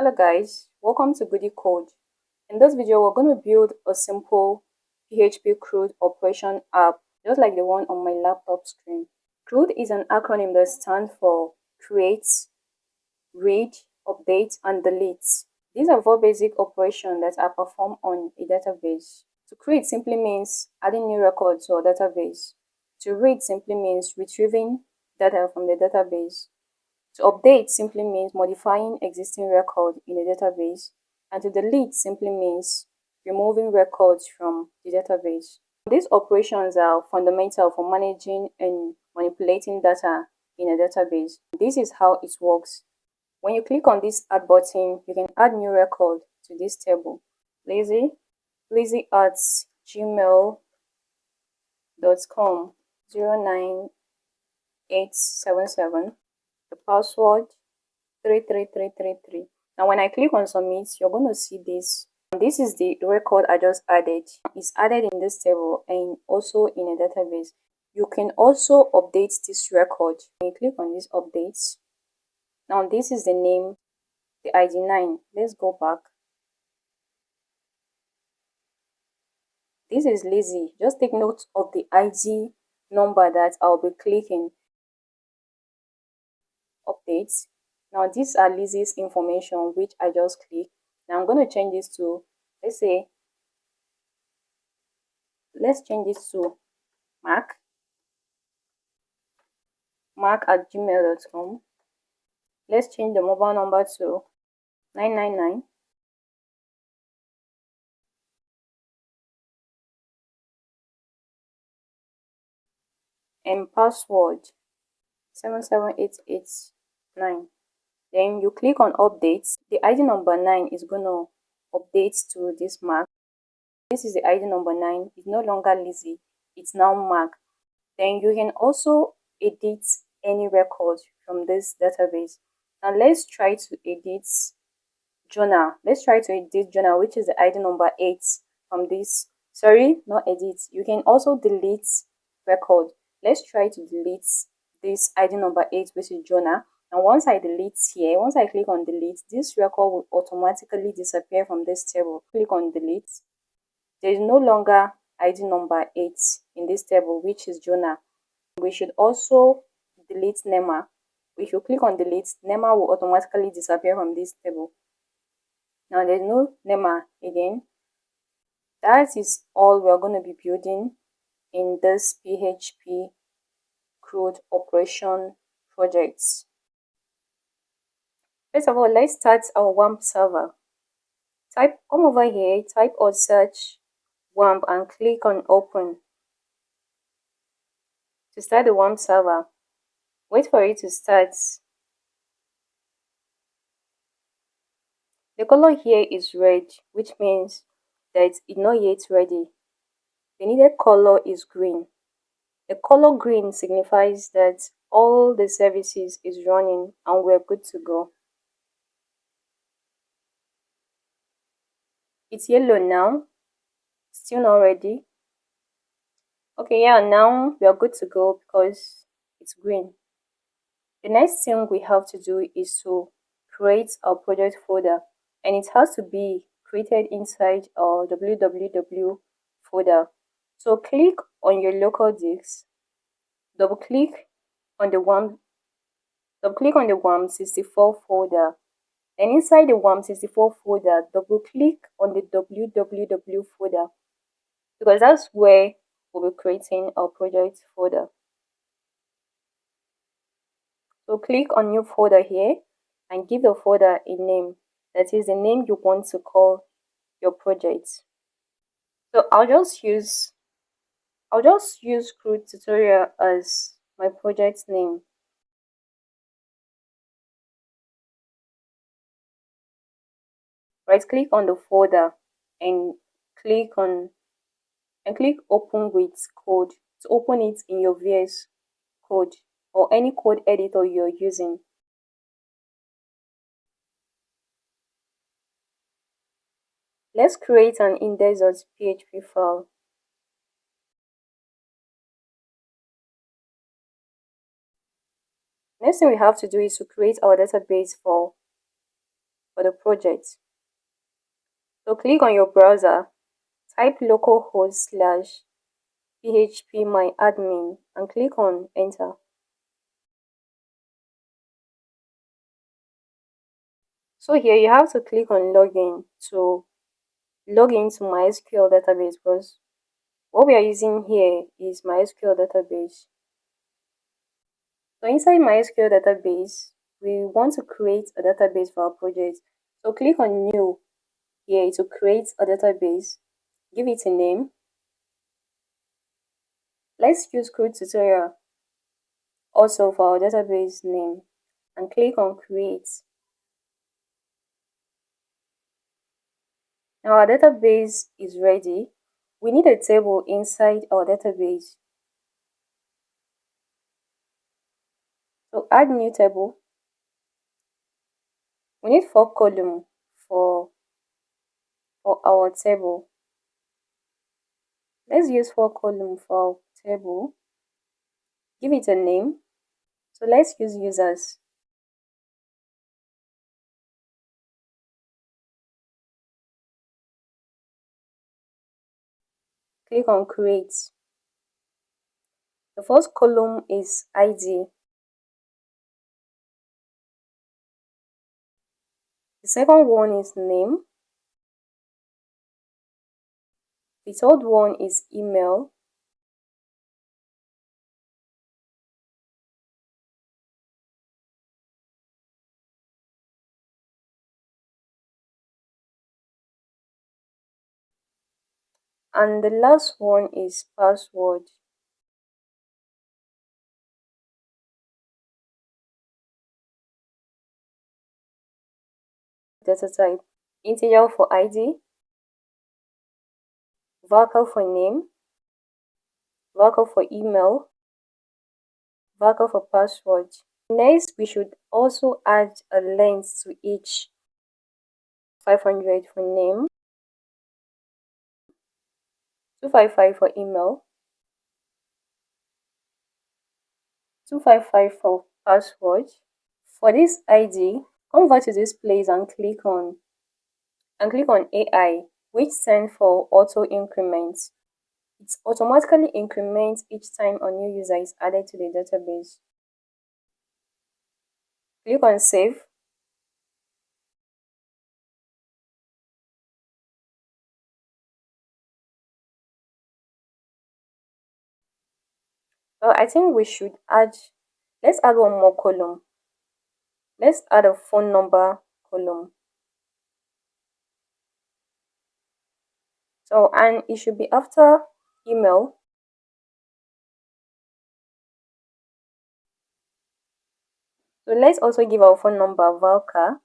Hello guys, welcome to Goody Code. In this video, we're going to build a simple PHP CRUD operation app, just like the one on my laptop screen. CRUD is an acronym that stands for Create, Read, Update, and Delete. These are 4 basic operations that are performed on a database. To create simply means adding new records to a database. To read simply means retrieving data from the database. To update simply means modifying existing records in a database, and to delete simply means removing records from the database. These operations are fundamental for managing and manipulating data in a database. This is how it works. When you click on this Add button, you can add new record to this table. Lazy at gmail.com 09877. The password 33333. Now when I click on submit, you're going to see this. This is the record I just added. It's added in this table and also in a database. You can also update this record. When you click on this updates, now this is the name, the ID 9. Let's go back. This is lazy. Just take note of the ID number that I'll be clicking. Updates. Now these are Lizzie's information which I just clicked. Now I'm going to change this to, let's change this to mark at gmail.com. Let's change the mobile number to 999 and password 77889. Then you click on updates. The ID number 9 is going to update to this mark. This is the ID number 9. It's no longer Lizzie. It's now Mark. Then you can also edit any record from this database. Now let's try to edit Jonah. Let's try to edit Jonah, which is the ID number 8 from this. Sorry, not edit. You can also delete record. Let's try to delete this ID number 8, which is Jonah. And once I delete here, once I click on delete, this record will automatically disappear from this table. Click on delete. There is no longer ID number 8 in this table, which is Jonah. We should also delete Nema. If you click on delete, Nema will automatically disappear from this table. Now there's no Nema again. That is all we're going to be building in this PHP CRUD operation projects. First of all, let's start our WAMP server. Come over here, type or search WAMP and click on open. To start the WAMP server, wait for it to start. The color here is red, which means that it's not yet ready. The needed color is green. The color green signifies that all the services is running and we're good to go. It's yellow now, still not ready. Okay, yeah, now we are good to go because it's green. The next thing we have to do is to create our project folder, and it has to be created inside our www folder. So click on your local disk, double click on the WAMP64 folder. And inside the WAMP64 folder, double click on the www folder, because that's where we'll be creating our project folder. So click on new folder here and give the folder a name. That is the name you want to call your project. So I'll just use CRUD tutorial as my project name. Right click on the folder and click open with code to open it in your VS Code or any code editor you're using. Let's create an index.php file. Next thing we have to do is to create our database for for the project. So click on your browser, type localhost/PHP MyAdmin and click on enter. So here you have to click on login to log into MySQL database, because what we are using here is MySQL database. So inside MySQL database, we want to create a database for our project. So click on new here to create a database. Give it a name. Let's use CRUD tutorial also for our database name and click on create. Now our database is ready. We need a table inside our database. So add new table. We need 4 columns for our table. Let's use 4 columns for our table. Give it a name. So let's use users. Click on create. The first column is ID. The second one is name. The third one is email. And the last one is password. Data type, integer for ID, varchar for name, varchar for email, varchar for password. Next, we should also add a length to each. 500 for name, 255 for email, 255 for password. For this ID, come over to this place and click on AI, which stands for auto increment. It automatically increments each time a new user is added to the database. Click on save. Well, I think let's add one more column. Let's add a phone number column. So, and it should be after email. So let's also give our phone number varchar.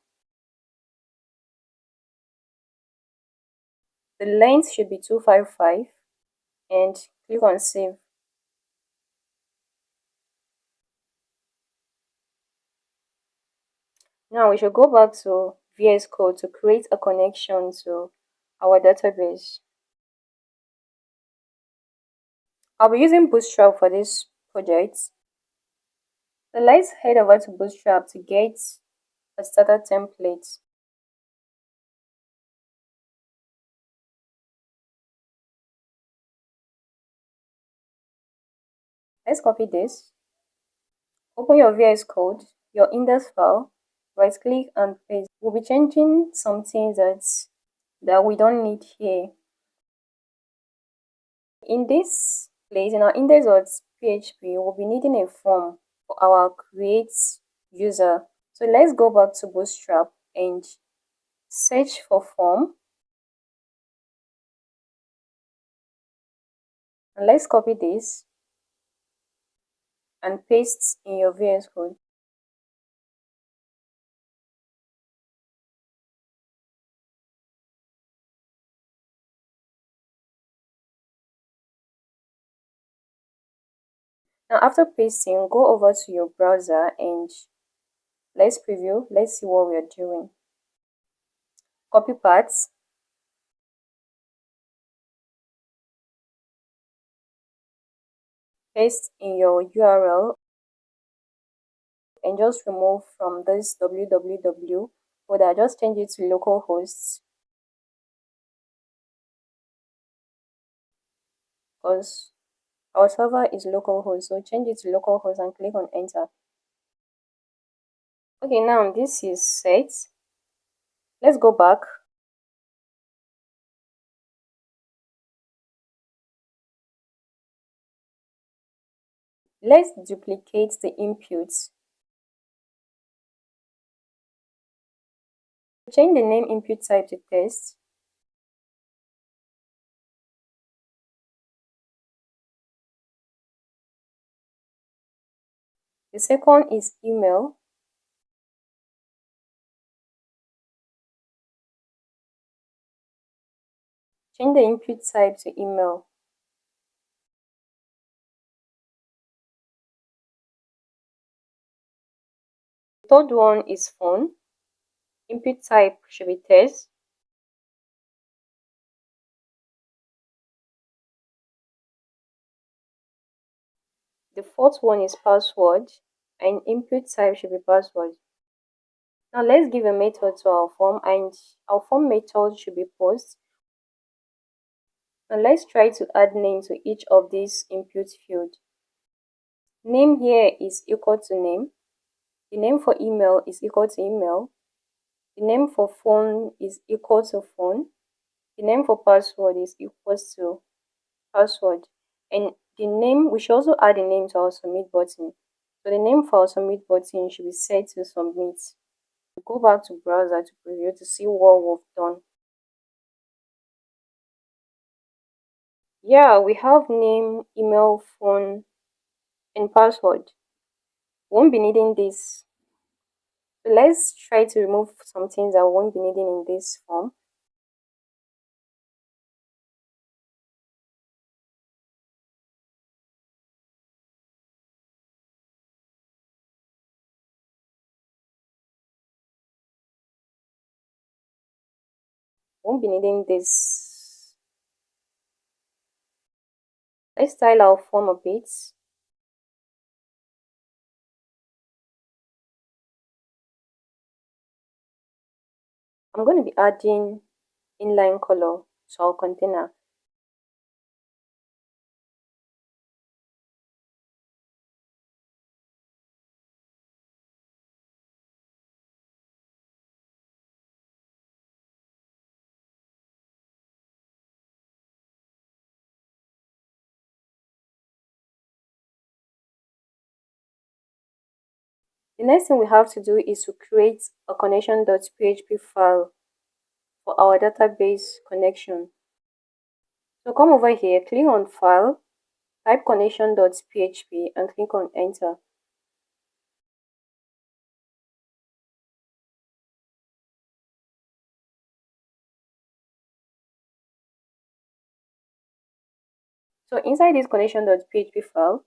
The length should be 255 and click on save. Now we should go back to VS Code to create a connection to our database. I'll be using Bootstrap for this project. So let's head over to Bootstrap to get a starter template. Let's copy this. Open your VS Code, your index file, right click and paste. We'll be changing some things that we don't need here. In this place, in our index.php, we'll be needing a form for our create user. So let's go back to Bootstrap and search for form. And let's copy this and paste in your VS Code. Now after pasting, go over to your browser and let's preview. Let's see what we are doing. Copy parts. Paste in your URL and just remove from this www folder, just change it to localhost, because our server is localhost, so change it to localhost and click on enter. Okay, now this is set. Let's go back. Let's duplicate the inputs. Change the name input type to test. The second is email. Change the input type to email. The third one is phone. Input type should be test. The fourth one is password, and input type should be password. Now let's give a method to our form, and our form method should be post. Now let's try to add name to each of these input fields. Name here is equal to name. The name for email is equal to email. The name for phone is equal to phone. The name for password is equal to password. And the name, we should also add a name to our submit button. So the name for our submit button should be set to submit. Go back to browser to preview to see what we've done. Yeah, we have name, email, phone, and password. We won't be needing this. So let's try to remove some things that we won't be needing in this form. Won't be needing this. Let's style our form a bit. I'm going to be adding inline color to our container. The next thing we have to do is to create a connection.php file for our database connection. So come over here, click on file, type connection.php and click on enter. So inside this connection.php file,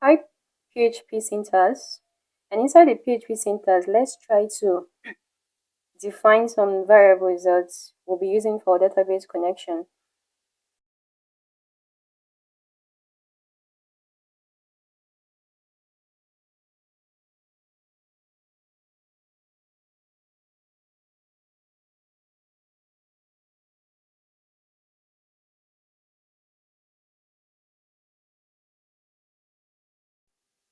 type PHP syntax, and inside the PHP syntax, let's try to define some variables that we'll be using for database connection.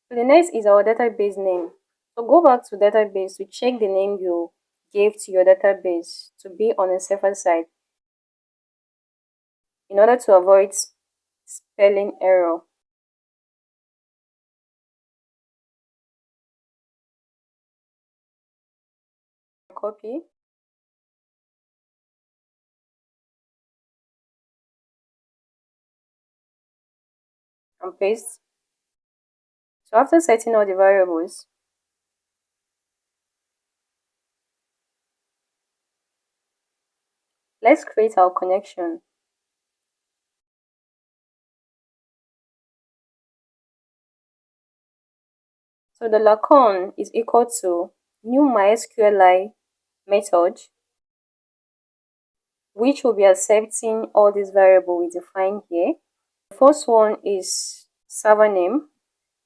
So the next is our database name. So go back to database to check the name you gave to your database to be on a safer side in order to avoid spelling error. Copy and paste. So after setting all the variables, let's create our connection. So the lacon is equal to new MySQL method, which will be accepting all these variables we define here. The first one is server name.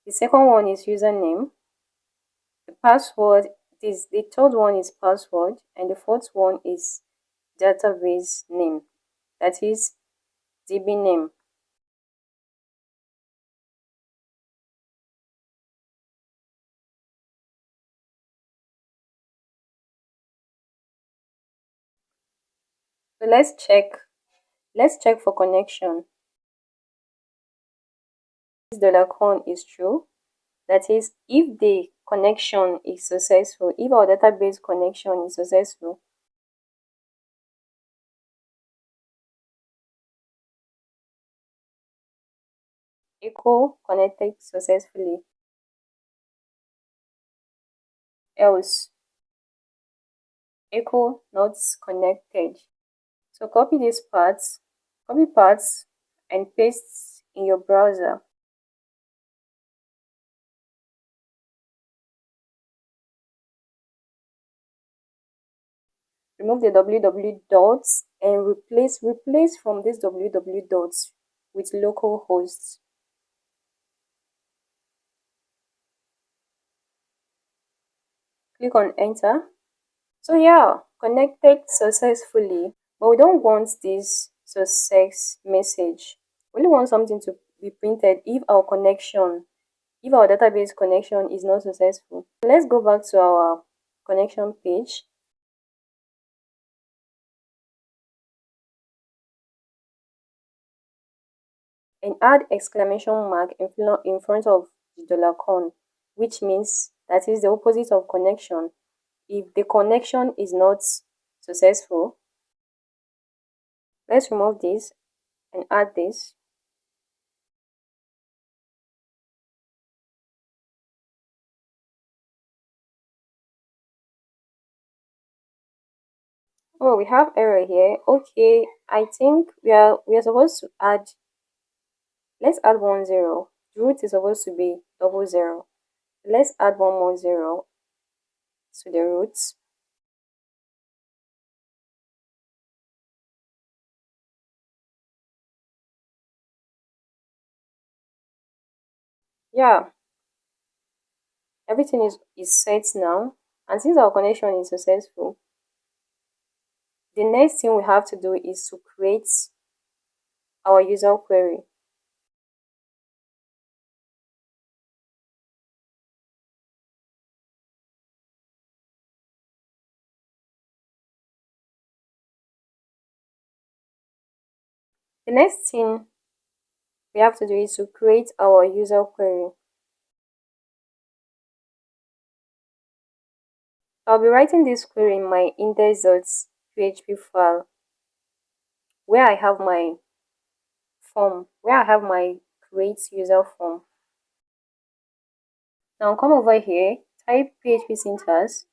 The second one is username. The password, this. The third one is password, and the fourth one is database name, that is DB name. So let's check for connection. This $con is true. That is, if the connection is successful, if our database connection is successful, echo connected successfully, else echo not connected. So copy parts and paste in your browser. Remove the www dots and replace from this www dots with localhost. Click on enter. So yeah, connected successfully, but we don't want this success message. We only want something to be printed if our database connection is not successful. Let's go back to our connection page. And add exclamation mark in front of the $con, which means that is the opposite of connection. If the connection is not successful, let's remove this and add this. Oh, we have error here. Okay, I think we are supposed to add, let's add 1 0. The root is supposed to be 00. Let's add one more 0 to the roots. Yeah, everything is set now, and since our connection is successful, the next thing we have to do is to create our user query. The next thing we have to do is to create our user query. I'll be writing this query in my index.php file where I have my form, where I have my create user form. Now come over here, type PHP syntax.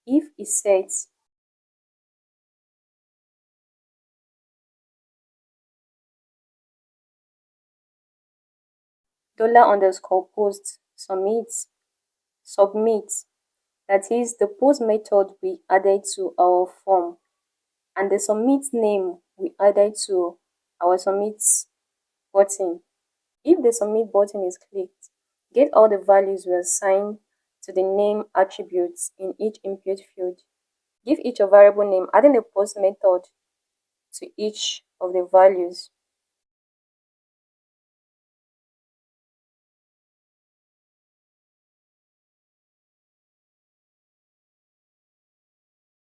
If is set $_post submit, that is the post method we added to our form, and the submit name we added to our submit button. If the submit button is clicked, get all the values we assign to the name attributes in each input field. Give each a variable name, adding a post method to each of the values.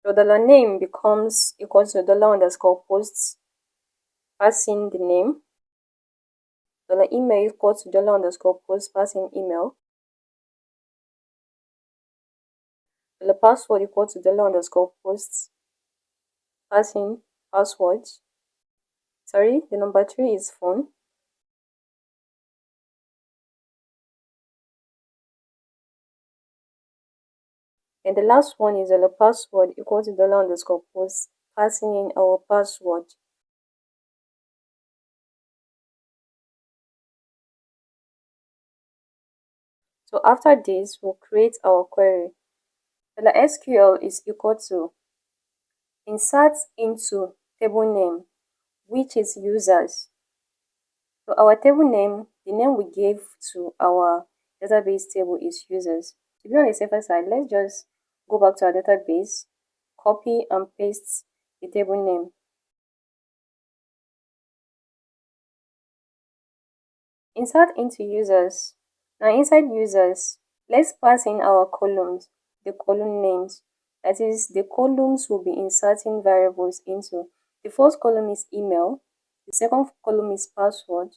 So $name becomes equal to $_posts, passing the name. $email equals to $_posts, passing email. $password equals to $_posts, passing password. Sorry, the number 3 is phone. And the last one is $password equals to $_posts, passing in our password. So after this, we'll create our query. The SQL is equal to insert into table name, which is users. So our table name, the name we gave to our database table is users. To be on the safer side, let's just go back to our database, copy and paste the table name. Insert into users. Now inside users, let's pass in our columns, the column names. That is, the columns will be inserting variables into. The first column is email, the second column is password,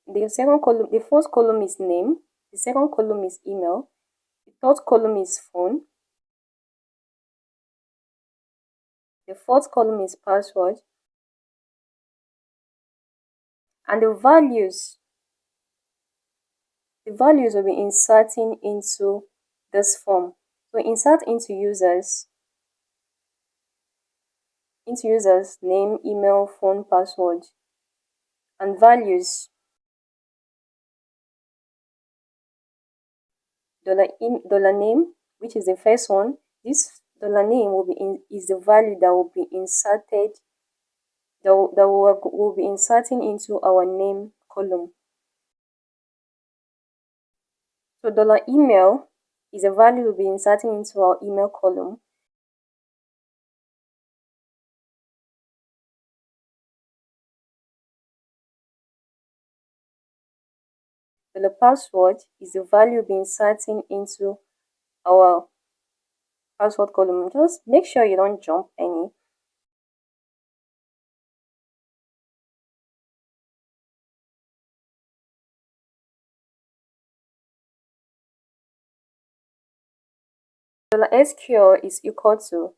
the first column is name, the second column is email, the third column is phone, the fourth column is password, and the values will be inserting into this form. So insert into users, name, email, phone, password, and values. Dollar name, which is the first one. This dollar name is the value that will be inserted, that will be inserting into our name column. So dollar email is a value we'll be inserting into our email column. The password is the value we'll be inserting into our password column. Just make sure you don't jump any. $SQL is equal to,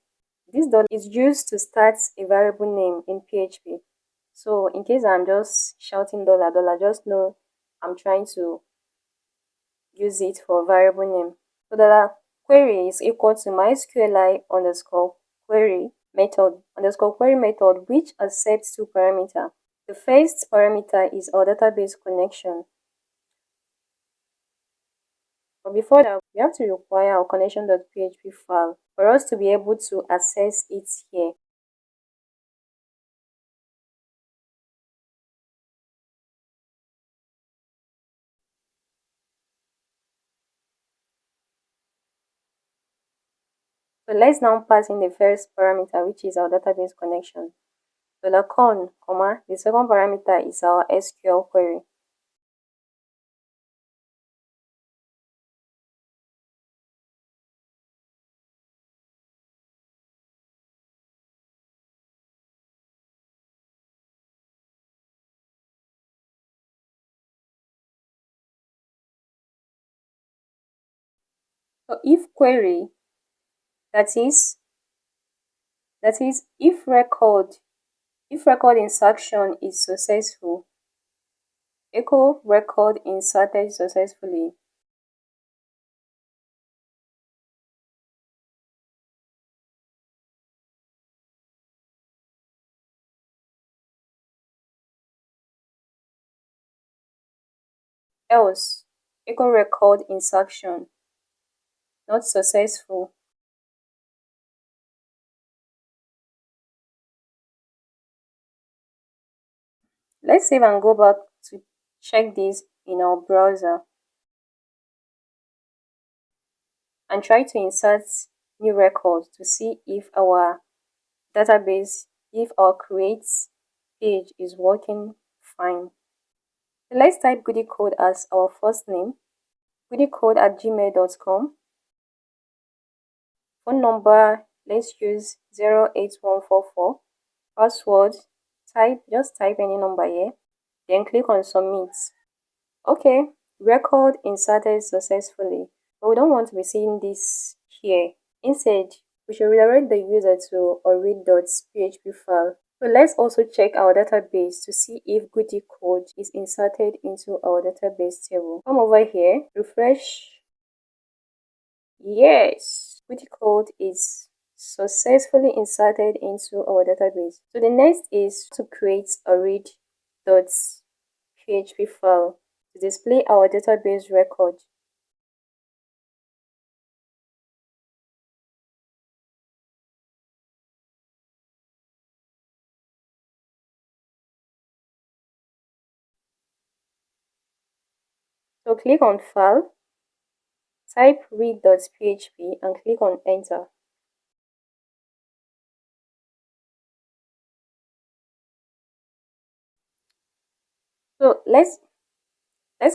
this dollar is used to start a variable name in PHP. So in case I'm just shouting dollar, just know I'm trying to use it for variable name. So dollar query is equal to MySQL underscore query method underscore query method, which accepts two parameters. The first parameter is our database connection. But before that, we have to require our connection.php file for us to be able to access it here. So let's now pass in the first parameter, which is our database connection. $con, the second parameter is our SQL query. So if query, that is if record insertion is successful, echo record inserted successfully. Else, echo record insertion not successful. Let's save and go back to check this in our browser and try to insert new records to see if our database, if our create page is working fine. So let's type goodycode as our first name, goodycode@gmail.com. Phone number, let's use 08144. Password, just type any number here, then click on submit. Okay, record inserted successfully, but we don't want to be seeing this here. Instead, we should redirect the user to a read.php file. So let's also check our database to see if goody code is inserted into our database table. Come over here, refresh. Yes, goody code is successfully inserted into our database. So the next is to create a read.php file to display our database record. So click on File, Type read.php and click on enter. So let's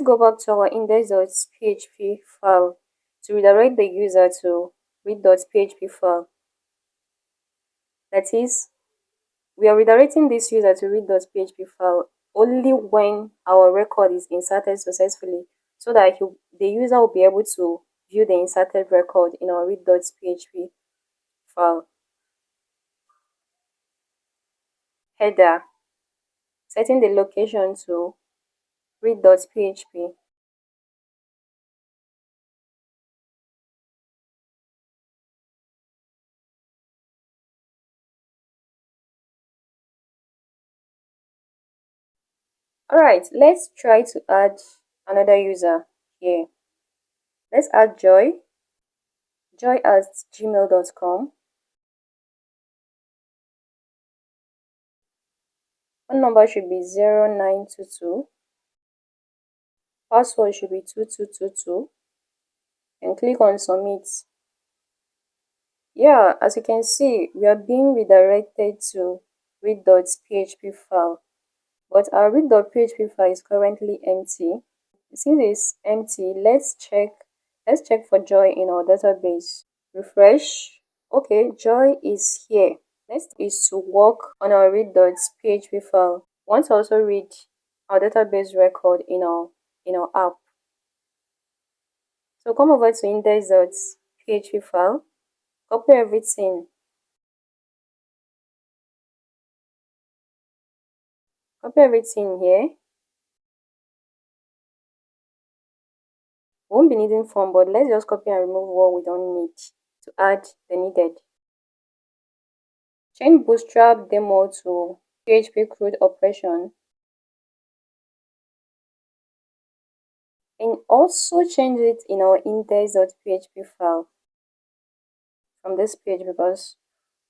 go back to our index.php file to redirect the user to read.php file. That is, we are redirecting this user to read.php file only when our record is inserted successfully, so that the user will be able to view the inserted record in our read.php file. Header, setting the location to read.php. Alright, let's try to add another user here. Let's add joy@gmail.com. Phone number should be 0922. Password should be 2222. And click on submit. Yeah, as you can see, we are being redirected to read.php file. But our read.php file is currently empty. Since it's empty, let's check for joy in our database. Refresh. Okay, joy is here. Next is to work on our read.php file. We want to also read our database record in our app. So come over to index.php file, copy everything. Copy everything here. We won't be needing form, but let's just copy and remove what we don't need to add the needed. Change Bootstrap demo to PHP CRUD operation. And also change it in our index.php file from this page because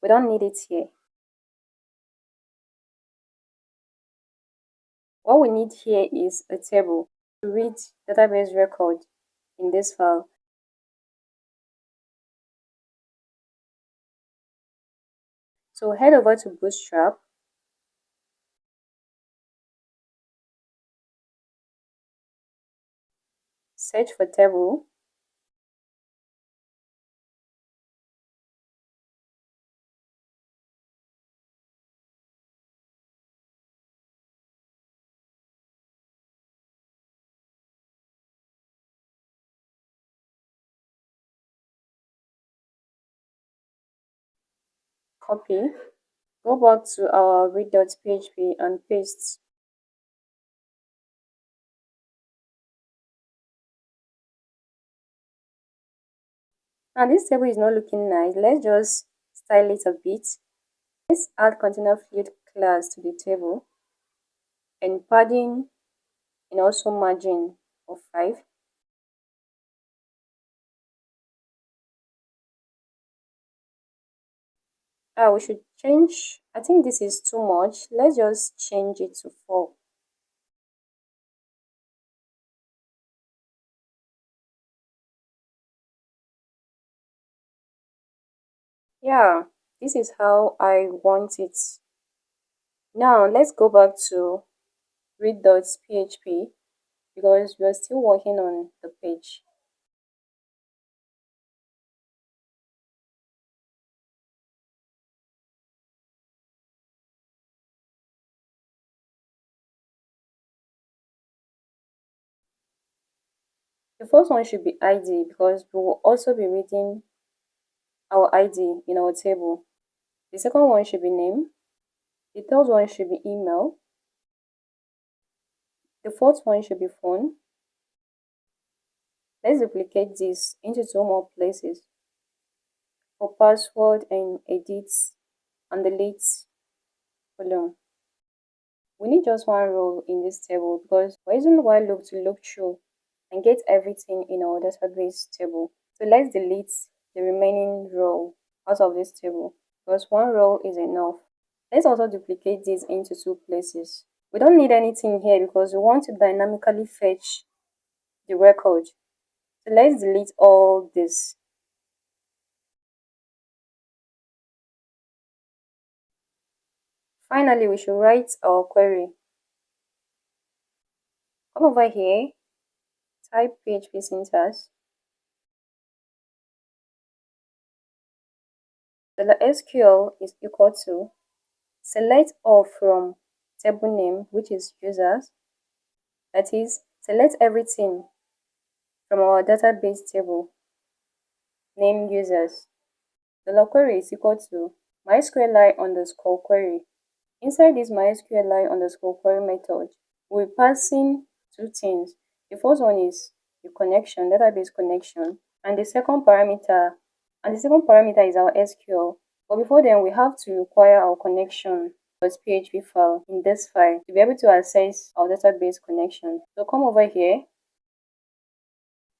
we don't need it here. What we need here is a table to read database record in this file. So head over to Bootstrap. Search for table. Copy. Go back to our read.php and paste. Now this table is not looking nice. Let's just style it a bit. Let's add container field class to the table and padding and also margin of 5. We should change, I think this is too much. Let's just change it to 4. Yeah, this is how I want it. Now let's go back to read.php because we're still working on the page. The first one should be ID because we will also be reading our ID in our table. The second one should be name. The third one should be email. The fourth one should be phone. Let's duplicate this into 2 more places for password and edit and delete column. We need just one row in this table because we're using while loop to loop through and get everything in our database table. So let's delete the remaining row out of this table because one row is enough. Let's also duplicate this into 2 places. We don't need anything here because we want to dynamically fetch the record. So let's delete all this. Finally, we should write our query. Come over here, type PHP syntax. The SQL is equal to select all from table name, which is users. That is, select everything from our database table, name users. The query is equal to MySQL underscore query. Inside this MySQL underscore query method, we're passing two things. The first one is the connection, database connection, and the second parameter is our SQL. But before then, we have to require our connection .php file in this file to be able to access our database connection. So come over here,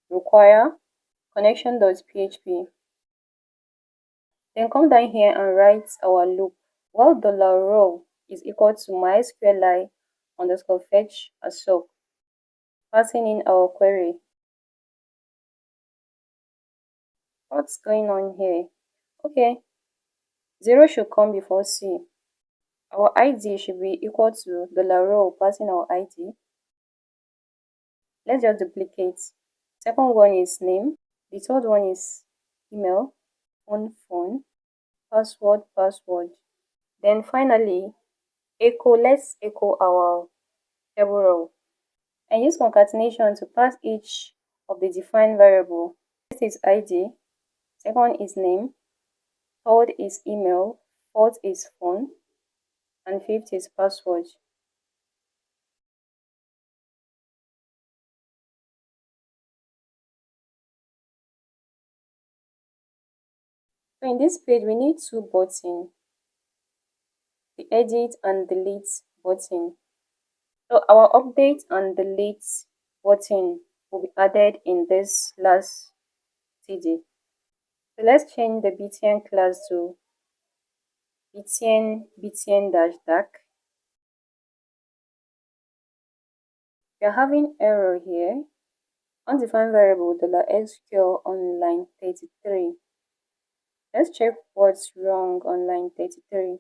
require connection.php. Then come down here and write our loop. While $row is equal to MySQL underscore fetch a soak, passing in our query. What's going on here? Okay, 0 should come before C. Our ID should be equal to $row, passing our ID. Let's just duplicate. Second one is name. The third one is email, phone, password. Then finally, let's echo our table row. And use concatenation to pass each of the defined variable. First is ID, second is name, third is email, fourth is phone, and fifth is password. So in this page, we need two buttons, the edit and delete button. So our update and delete button will be added in this last TD. So let's change the btn class to btn-dark. We are having error here. Undefined variable $SQL on line 33. Let's check what's wrong on line 33.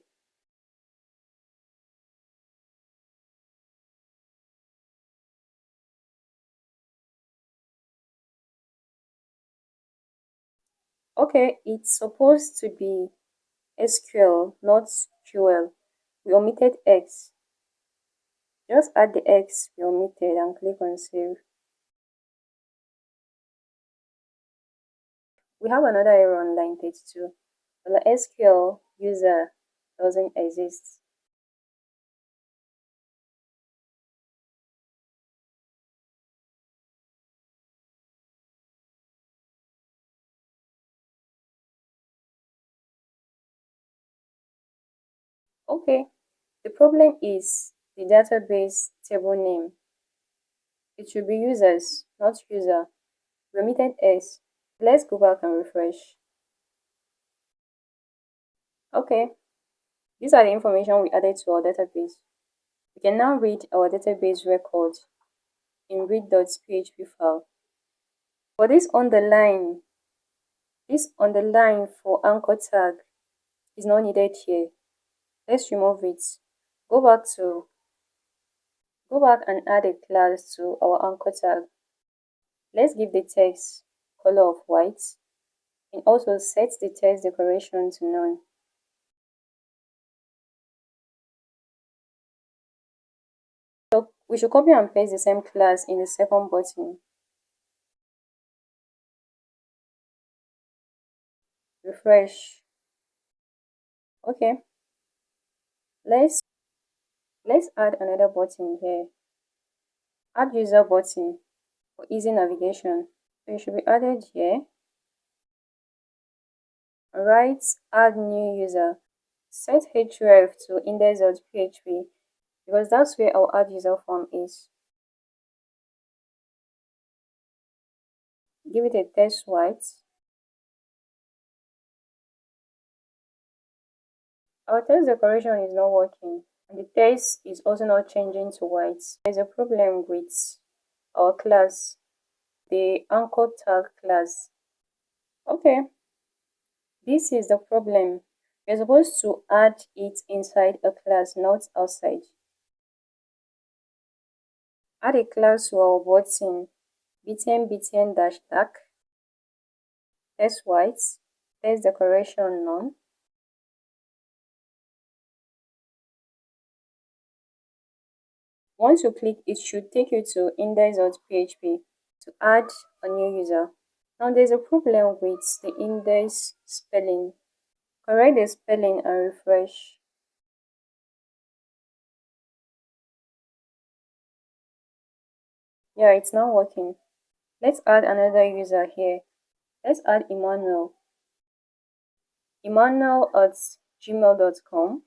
Okay, it's supposed to be SQL, not QL. We omitted X. Just add the X we omitted and click on save. We have another error on line 32. The SQL user doesn't exist. Okay, the problem is the database table name. It should be users, not user. We omitted S. Let's go back and refresh. Okay, these are the information we added to our database. We can now read our database record in read.php file. For this underline for anchor tag is not needed here. Let's remove it. Go back and add a class to our anchor tag. Let's give the text color of white and also set the text decoration to none. So we should copy and paste the same class in the second button. Refresh. Okay. Let's add another button here. Add user button for easy navigation. So it should be added here. Write add new user. Set href to index.php because that's where our add user form is. Give it a text white. Our text decoration is not working and the text is also not changing to white. There's a problem with our class. the anchor tag class. Okay, this is the problem. We're supposed to add it inside a class, not outside. Add a class to our button, btn dash tag, text white, text decoration none. Once you click, it should take you to index.php to add a new user. Now there's a problem with the index spelling. Correct the spelling and refresh. Yeah, it's not working. Let's add another user here. Let's add Emmanuel. Emmanuel at gmail.com.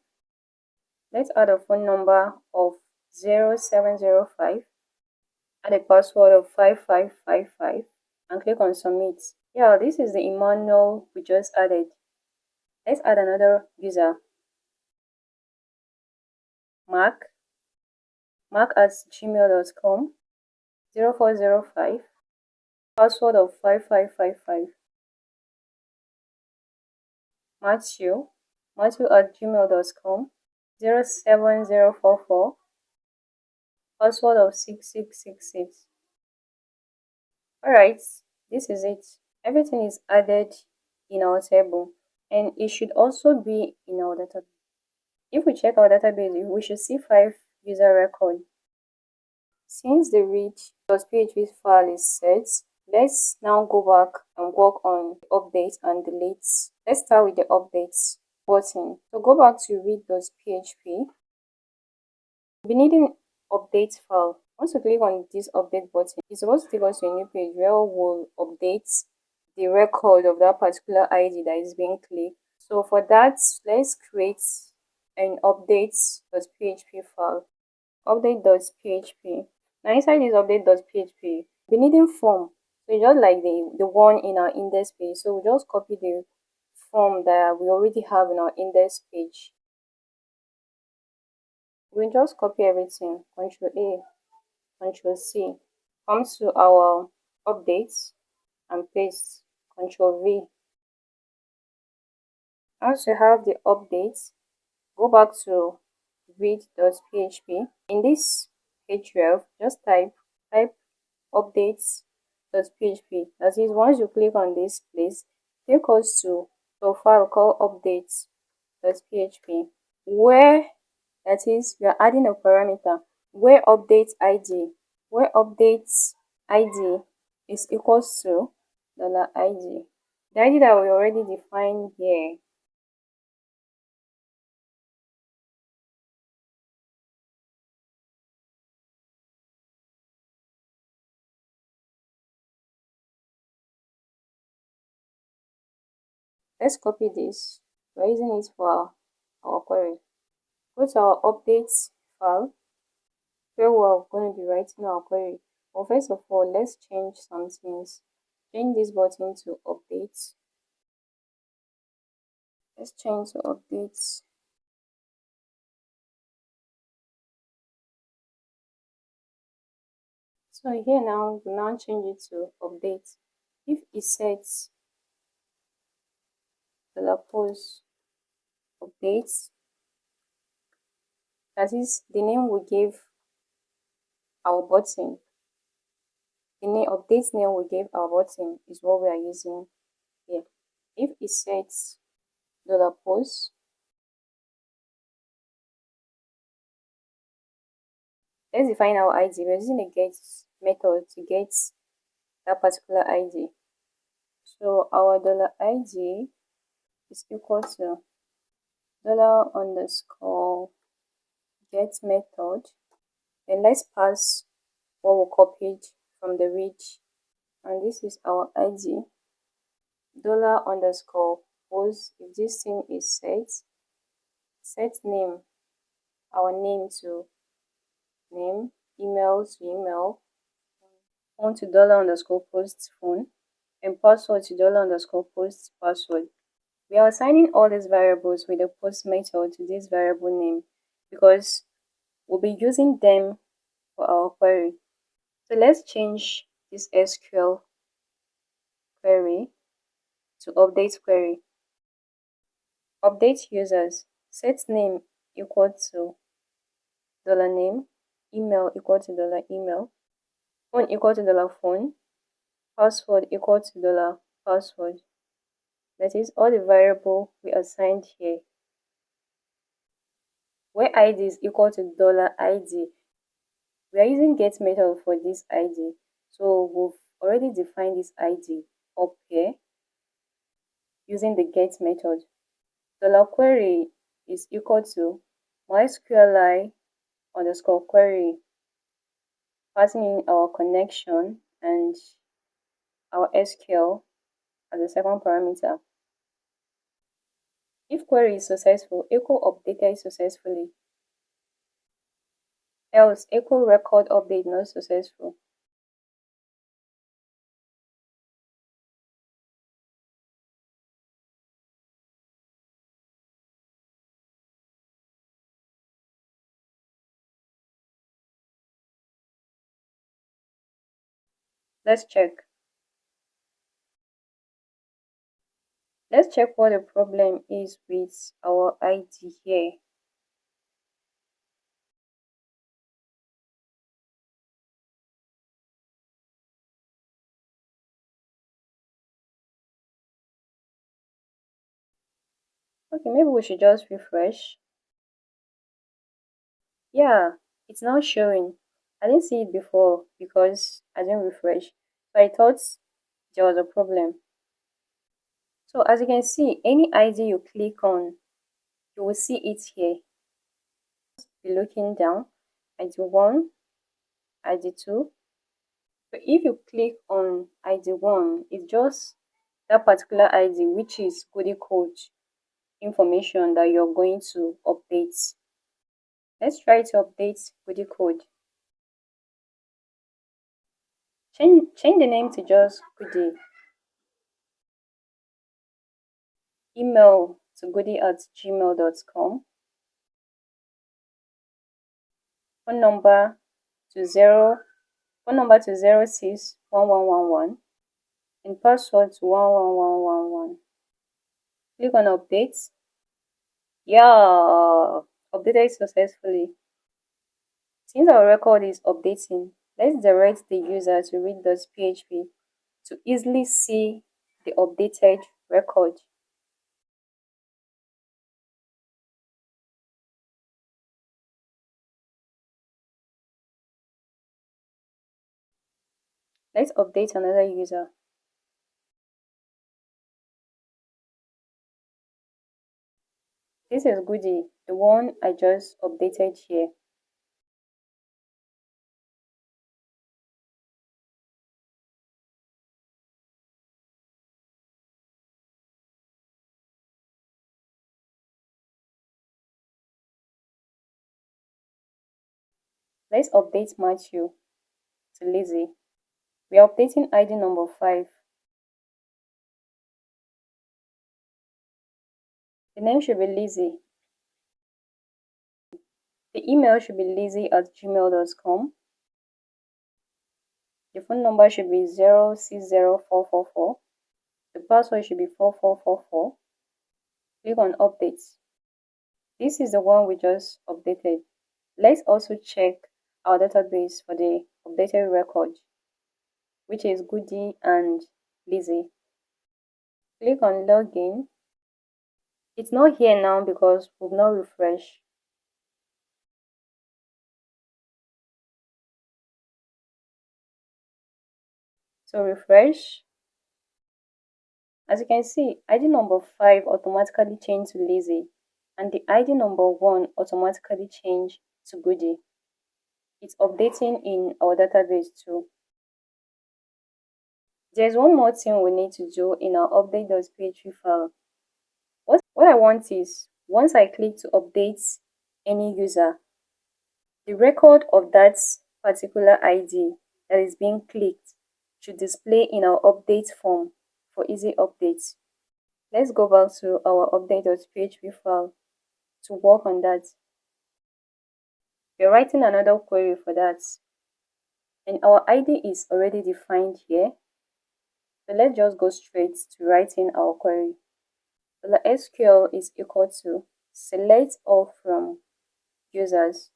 Let's add a phone number of 0705. Add a password of 5555 and click on submit. Yeah, this is the Emmanuel we just added. Let's add another user. Mark at gmail.com, 0405, password of 5555. Matthew at gmail.com, 07044, password of 6666. Alright, this is it. Everything is added in our table and it should also be in our database. If we check our database, we should see 5 user records. Since the read.php file is set, let's now go back and work on updates and deletes. Let's start with the updates button. So go back to read.php. We'll be needing update file. Once you click on this update button, it's supposed to take us to a new page where we'll update the record of that particular ID that is being clicked. So for that, let's create an updates.php file. Update.php. Now inside this update.php, we're needing form. So it's just like the one in our index page. So we just copy the form that we already have in our index page. We'll just copy everything, Ctrl A, Ctrl C. Come to our updates and paste, Ctrl V. Once you have the updates, go back to read.php. In this href, just type updates.php. That is, once you click on this place, take us to a file called updates.php, where that is, we are adding a parameter where updates id is equals to $id. The ID that we already defined here. Let's copy this. We're using it for our query. Go to our updates file where we're going to be writing our query. Well, first of all, let's change some things. Change this button to updates. Let's change to updates. So here now, we now change it to updates. If it sets the post updates, that is the name we gave our button. The name updates name we gave our button is what we are using here. If it sets $post, let's define our ID. We're using a get method to get that particular ID. So our $id is equal to $_get method. Then let's pass what we copied from the read, and this is our ID. $_post. If this thing is set name, our name to name, email to email, phone to $_post phone, and password to $_post password. We are assigning all these variables with the post method to this variable name because we'll be using them for our query. So let's change this SQL query to update query. Update users, set name equal to $name, email equal to $email, phone equal to $phone, password equal to $password. That is all the variable we assigned here. Where id is equal to $id, we are using get method for this id. So we've already defined this id up here using the get method. $query is equal to MySQL underscore query, passing in our connection and our SQL as the second parameter. If query is successful, echo updated successfully. Else, echo record update not successful. Let's check. Let's check what the problem is with our ID here. Okay, maybe we should just refresh. Yeah, it's now showing. I didn't see it before because I didn't refresh. So I thought there was a problem. So as you can see, any ID you click on, you will see it here. Be looking down, ID1, ID2. So if you click on ID1, it's just that particular ID, which is goody code information that you're going to update. Let's try to update goody code. Change the name to just goody. Email to goody@gmail.com. Phone number to 061111 and password to 11111. Click on update. Yeah, updated successfully. Since our record is updating, let's direct the user to read.php to easily see the updated record. Let's update another user. This is Goody, the one I just updated here. Let's update Matthew to Lizzie. We are updating ID number 5. The name should be Lizzie. The email should be lizzie@gmail.com. The phone number should be 060444. The password should be 4444. Click on updates. This is the one we just updated. Let's also check our database for the updated record, which is Goody and Lizzie. Click on login. It's not here now because we've not refreshed. So refresh. As you can see, ID number 5 automatically changed to Lizzie and the ID number 1 automatically changed to Goody. It's updating in our database too. There's one more thing we need to do in our update.php file. What I want is, once I click to update any user, the record of that particular ID that is being clicked should display in our update form for easy updates. Let's go back to our update.php file to work on that. We're writing another query for that. And our ID is already defined here. So let's just go straight to writing our query. So the SQL is equal to select all from users,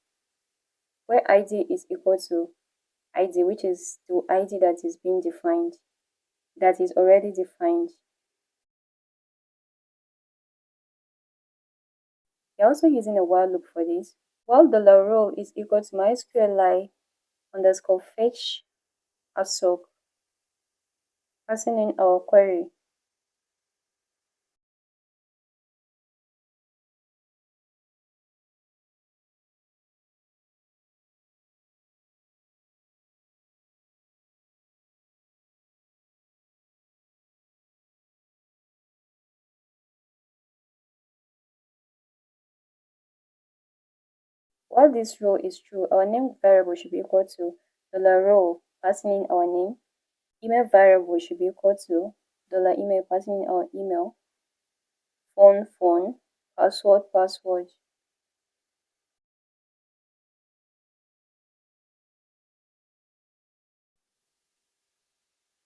where ID is equal to ID, which is the ID that is being defined, that is already defined. We're also using a while loop for this. While $row is equal to MySQLi underscore fetch a soak, passing in our query. While this row is true, our name variable should be equal to $row, passing in our name. Email variable should be equal to $email, passing in our email. Phone, password.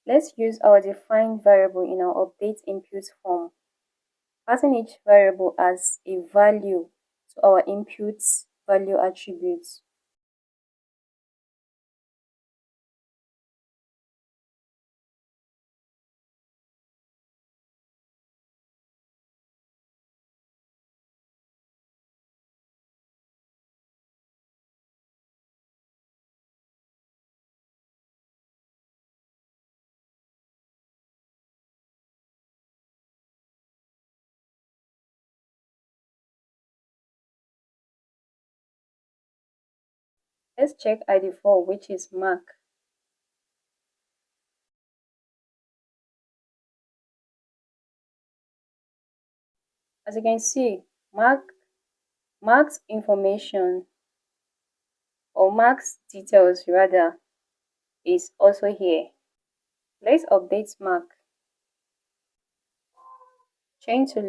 Let's use our defined variable in our update input form, passing each variable as a value to our input value attributes. Let's check ID4, which is mark. As you can see, mark's information, or mark's details rather, is also here. Let's update mark. Change to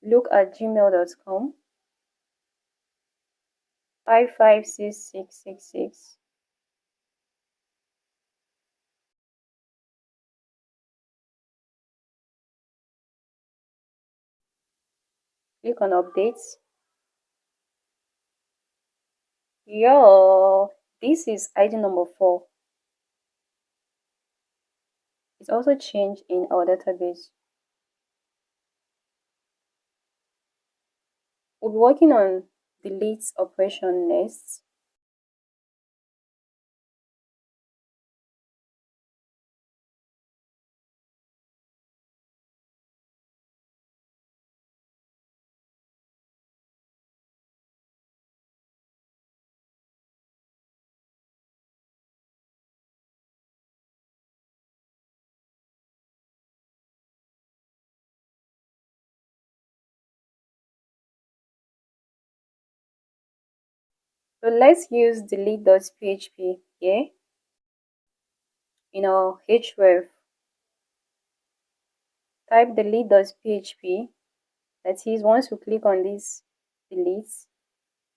look at gmail.com 556666. Click on updates. Yo, this is ID number 4. It's also changed in our database. We'll be working on delete operation next. So let's use delete.php here in our href. Type delete.php. That is, once you click on this delete,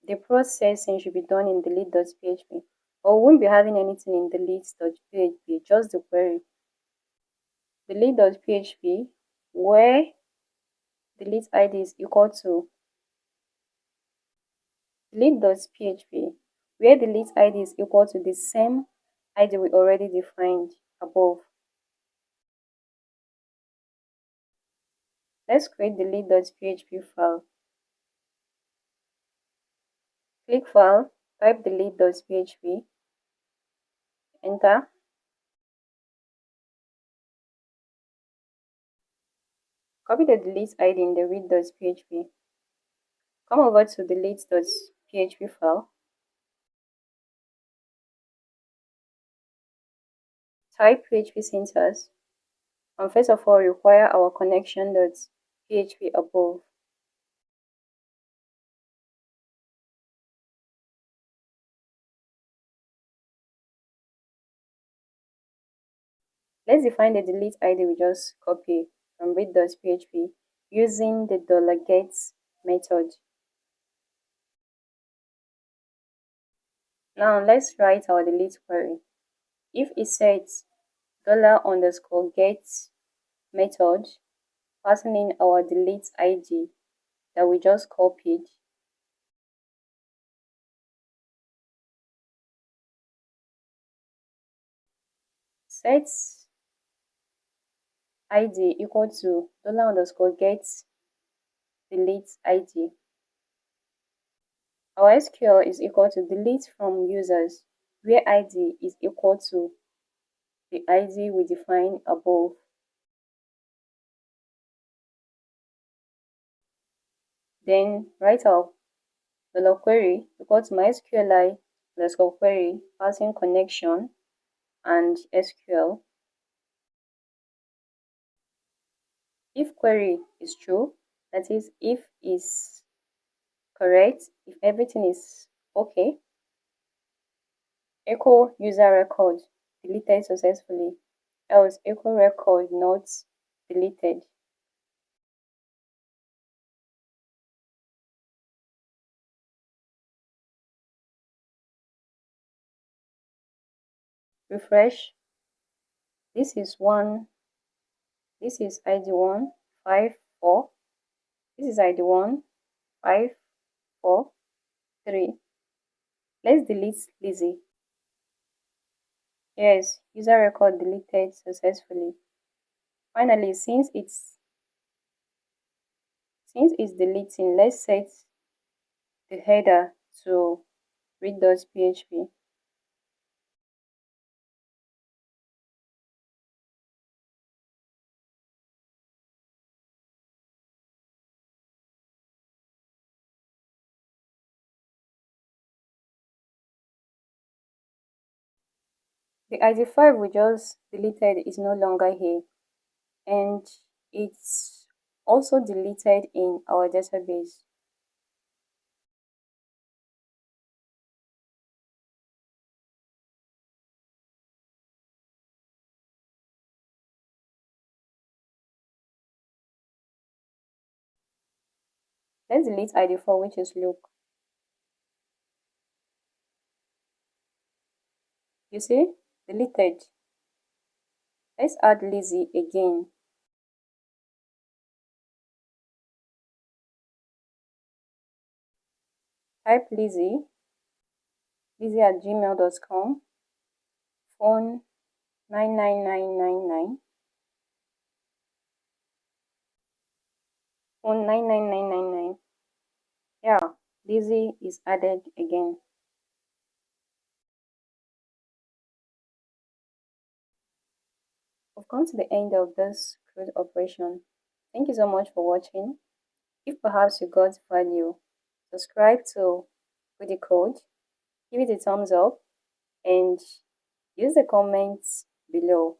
the processing should be done in delete.php. Or we won't be having anything in delete.php, just the query. Delete.php, where delete id is equal to delete.php, where delete id is equal to the same id we already defined above. Let's create delete.php file. Click File, type delete.php, enter. Copy the delete id in the read.php. Come over to delete.php file. Type PHP syntax, and first of all require our connection.php above. Let's define the delete id we just copied from read.php using the $get method. Now let's write our delete query. If it sets $_get method, passing in our delete ID that we just copied, set ID equal to $_get delete ID. Our SQL is equal to delete from users, where ID is equal to the ID we define above. Then write our $query equal to MySQLi underscore query passing connection and SQL. If query is true, that is, if is correct, if everything is okay, echo user record deleted successfully, else echo record not deleted. Refresh. This is ID 1, 5, 4. This is ID 1, 5, 4, 3. Let's delete Lizzie. Yes, user record deleted successfully. Finally, since it's deleting, let's set the header to read.php. The ID 5 we just deleted is no longer here, and it's also deleted in our database. Let's delete ID 4, which is Luke. You see? Deleted. Let's add Lizzie again. Type Lizzie at gmail.com, phone 99999, phone 99999. Yeah, Lizzie is added again. We've come to the end of this CRUD operation. Thank you so much for watching. If perhaps you got value, subscribe to CRUD Code, give it a thumbs up, and use the comments below